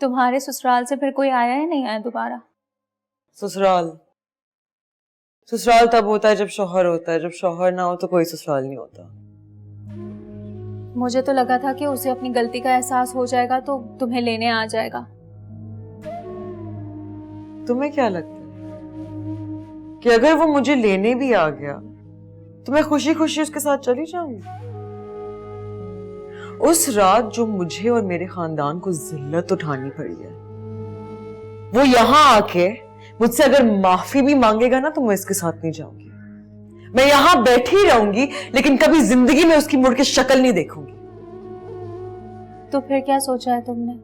तुम्हारे ससुराल से फिर कोई आया या नहीं आया दोबारा? ससुराल ससुराल तब होता है जब शौहर होता है, जब शौहर ना हो तो कोई ससुराल नहीं होता। मुझे तो लगा था कि उसे अपनी गलती का एहसास हो जाएगा तो तुम्हें लेने आ जाएगा। तुम्हें क्या लगता है कि अगर वो मुझे लेने भी आ गया तो मैं खुशी खुशी उसके साथ चली जाऊंगी? उस रात जो मुझे और मेरे खानदान को जिल्लत उठानी पड़ी है, वो यहां आके मुझसे अगर माफी भी मांगेगा ना तो मैं इसके साथ नहीं जाऊंगी। मैं यहां बैठी रहूंगी लेकिन कभी जिंदगी में उसकी मुड़ के शक्ल नहीं देखूंगी। तो फिर क्या सोचा है तुमने?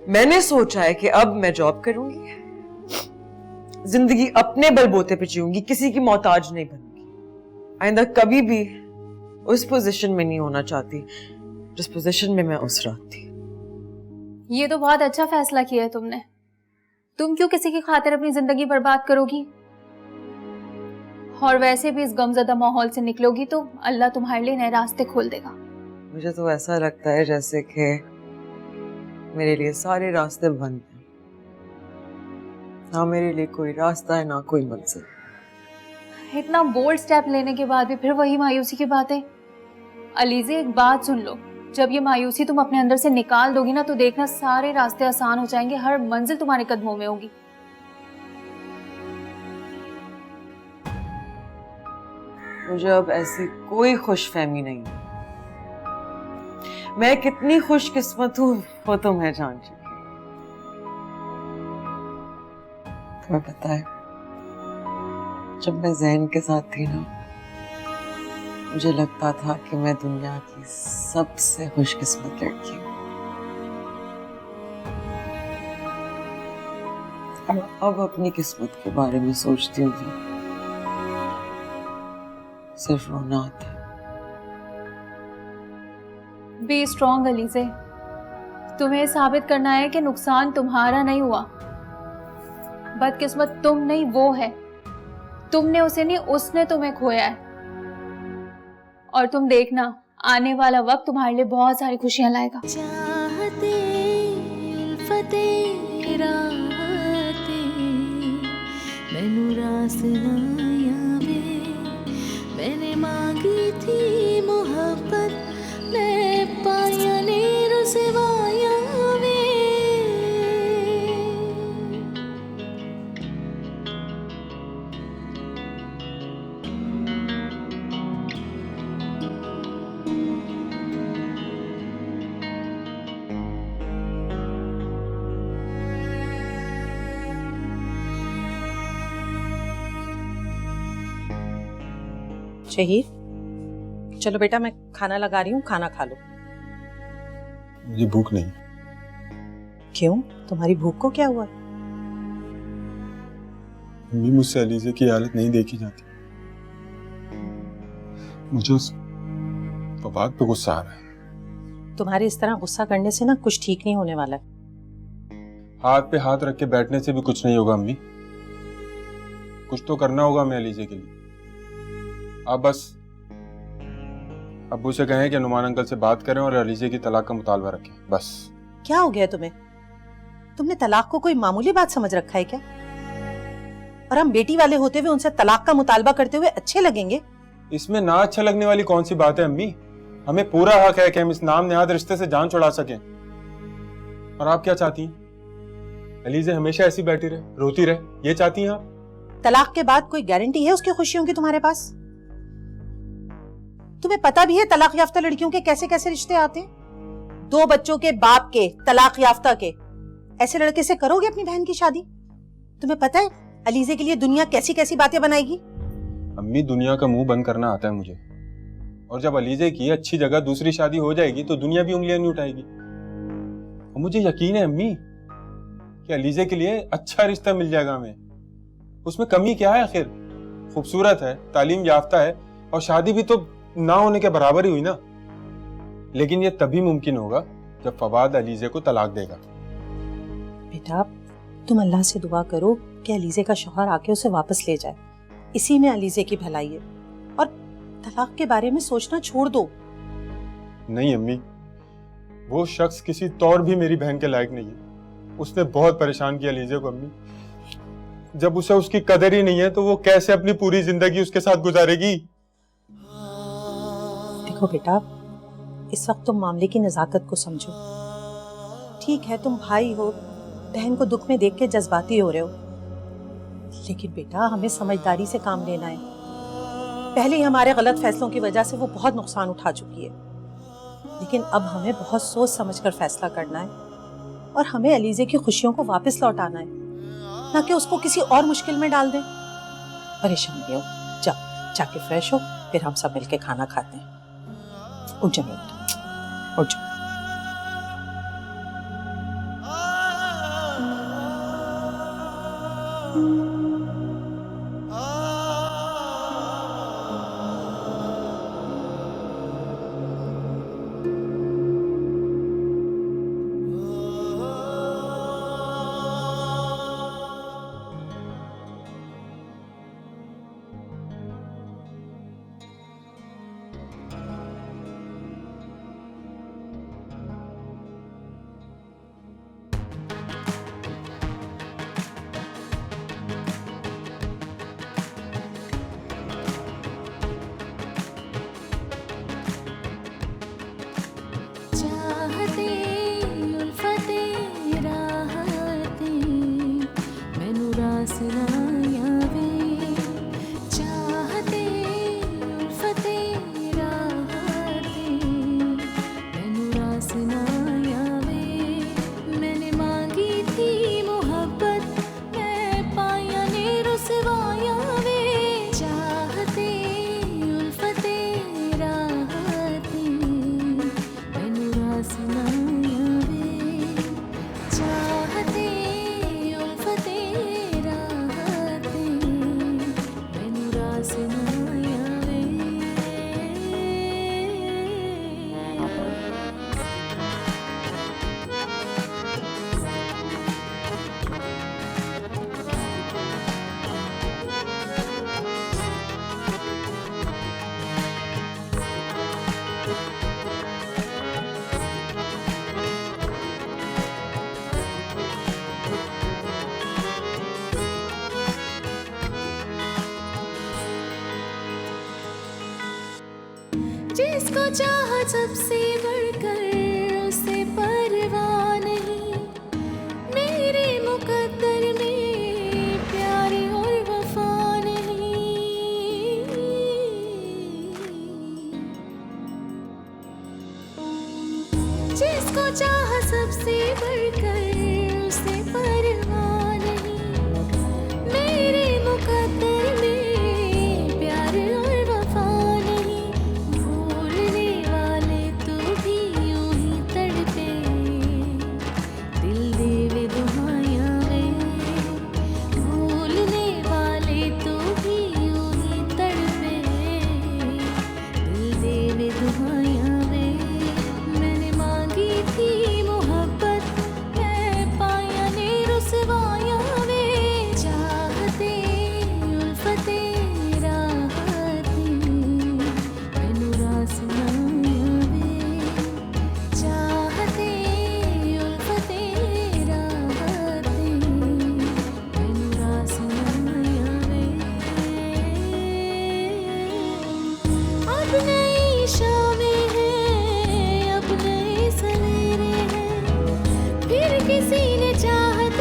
मैंने सोचा है कि अब मैं जॉब करूंगी, जिंदगी अपने बलबूते पे जीऊंगी, किसी की मोहताज नहीं बनूंगी। आइंदा कभी भी उस पोजीशन में नहीं होना चाहती जिस पोजीशन में मैं उस रात थी। ये तो बहुत अच्छा फैसला किया है तुमने। तुम क्यों किसी की खातिर अपनी जिंदगी बर्बाद करोगी? और वैसे भी इस गमज़दा माहौल से निकलोगी तो अल्लाह तुम्हारे लिए नए रास्ते खोल देगा। मुझे तो ऐसा लगता है जैसे कि मेरे लिए सारे रास्ते बंद हैं, ना मेरे लिए कोई रास्ता है ना कोई मंजिल। इतना बोल्ड स्टेप लेने के बाद भी फिर वही मायूसी की बातें। अलीज़े, एक बात सुन लो, जब ये मायूसी तुम अपने अंदर से निकाल दोगी ना तो देखना सारे रास्ते आसान हो जाएंगे, हर मंजिल तुम्हारे कदमों में होगी। मुझे अब ऐसी कोई खुशफहमी नहीं है। मैं कितनी खुशकिस्मत हूँ वो तो मैं जान चुकी। तुम्हें पता है, जब मैं ज़ैन के साथ थी ना, मुझे लगता था कि मैं दुनिया की सबसे खुशकिस्मत लड़की हूँ। अब अपनी किस्मत के बारे में सोचती हूँ तो सिर्फ रोना आता है। बी स्ट्रॉन्ग अलीज़े, तुम्हें साबित करना है कि नुकसान तुम्हारा नहीं हुआ। बदकिस्मत तुम नहीं, वो है। तुमने उसे नहीं, उसने तुम्हें खोया है। और तुम देखना, आने वाला वक्त तुम्हारे लिए बहुत सारी खुशियां लाएगा। चाहते उल्फते राहते मैनू रास ना आवे, मैंने मांगी थी मोहब्बत, मैं पाया ने रुसवाया वे। शहीद, चलो बेटा, मैं खाना लगा रही हूँ, खाना खा लो। मुझे भूख नहीं। क्यों? तुम्हारी भूख को क्या हुआ? मम्मी, मुझसे अलीज़े की हालत नहीं देखी जाती। मुझे उस फवाद पे गुस्सा आ रहा है। तुम्हारे इस तरह गुस्सा करने से ना कुछ ठीक नहीं होने वाला है। हाथ पे हाथ रख के बैठने से भी कुछ नहीं होगा अम्मी। कुछ तो करना होगा हमें अलीज़े के लिए। आप बस अब्बू से कहें कि नुमान अंकल से बात करें और अलीज़े की तलाक का मुतालबा रखें, बस। क्या हो गया तुम्हें? तुमने तलाक को कोई मामूली बात समझ रखा है क्या? और हम बेटी वाले होते हुए उनसे तलाक का मुतालबा करते हुए अच्छे लगेंगे? इसमें ना अच्छा लगने वाली कौन सी बात है अम्मी? हमें पूरा हक है कि हम इस नाम नेहाद रिश्ते से जान छुड़ा सकें। और आप क्या चाहती हैं? अलीज़े हमेशा ऐसी बैठी रहे, रोती रहे, ये चाहती हैं आप? तलाक के बाद कोई गारंटी है उसकी खुशियों की तुम्हारे पास? तुम्हें पता भी है तलाक याफ्ता लड़कियों के कैसे कैसे रिश्ते आते हैं? 2 बच्चों के बाप के, तलाक याफ्ता के, ऐसे लड़के से करोगे अपनी बहन की शादी? तुम्हें पता है अलीज़े के लिए दुनिया कैसी कैसी बातें बनाएगी? अम्मी, दुनिया का मुंह बंद करना आता है मुझे। और जब अलीज़े की अच्छी जगह दूसरी शादी हो जाएगी तो दुनिया भी उंगलियां नहीं उठाएगी। और मुझे यकीन है अम्मी कि अलीज़े के लिए अच्छा रिश्ता मिल जाएगा हमें। उसमें कमी क्या है आखिर? खूबसूरत है, तालीम याफ्ता है, और शादी भी तो ना होने के बराबर ही हुई ना। लेकिन ये तभी मुमकिन होगा जब फवाद अलीज़े को तलाक देगा। बेटा, तुम अल्लाह से दुआ करो कि अलीज़े का शौहर आके उसे वापस ले जाए। इसी में अलीज़े की भलाई है। और तलाक के बारे में सोचना छोड़ दो। नहीं अम्मी, वो शख्स किसी तौर भी मेरी बहन के लायक नहीं है। उसने बहुत परेशान किया अलीजे को अम्मी। जब उसे उसकी कदर ही नहीं है तो वो कैसे अपनी पूरी जिंदगी उसके साथ गुजारेगी? देखो बेटा, इस वक्त तुम मामले की नजाकत को समझो। ठीक है, तुम भाई हो, बहन को दुख में देख के जज्बाती हो रहे हो, लेकिन बेटा हमें समझदारी से काम लेना है। पहले ही हमारे गलत फैसलों की वजह से वो बहुत नुकसान उठा चुकी है, लेकिन अब हमें बहुत सोच समझकर फैसला करना है और हमें अलीजे की खुशियों को वापस लौटाना है, ना कि उसको किसी और मुश्किल में डाल दें। परेशान नहीं हो, जाओ जाके फ्रेश हो, फिर हम सब मिलके खाना खाते हैं। उठ जाओ बेटा, उठ जाओ। चाहते उल्फते राहते मैनू रास ना आवे। चाहते उल्फते राहते मैनू रास ना आवे। मैंने मांगी थी मोहब्बत, मैं पाया ने रुसवाया वे। चाहते उल्फते राहते मैनू रास ना आवे। चाहते उल्फते राहते मैनू रास ना आवे। जिसको चाहा सबसे बढ़कर उसे परवाह नहीं। मेरे मुकद्दर में प्यार और वफा नहीं। जिसको चाहा सबसे बढ़कर उसे परवाह नहीं। मेरे मुकद्दर में प्यार और वफा नहीं। भूलने वाले तो भी यूं ही तड़पे, दिल देवे दुहाया वे। भूलने वाले तो भी यूं ही तड़पे, दिल देवे दुहाया वे। मैंने मांगी थी मोहब्बत, मैं पाया ने रुसवाया वे। चाहते उल्फते राहते मैनू रास ना आवे। चाहते उल्फते राहते मैनू रास ना आवे। अब नई शामें हैं, अब नए सवेरे हैं, फिर किसी ने चाहत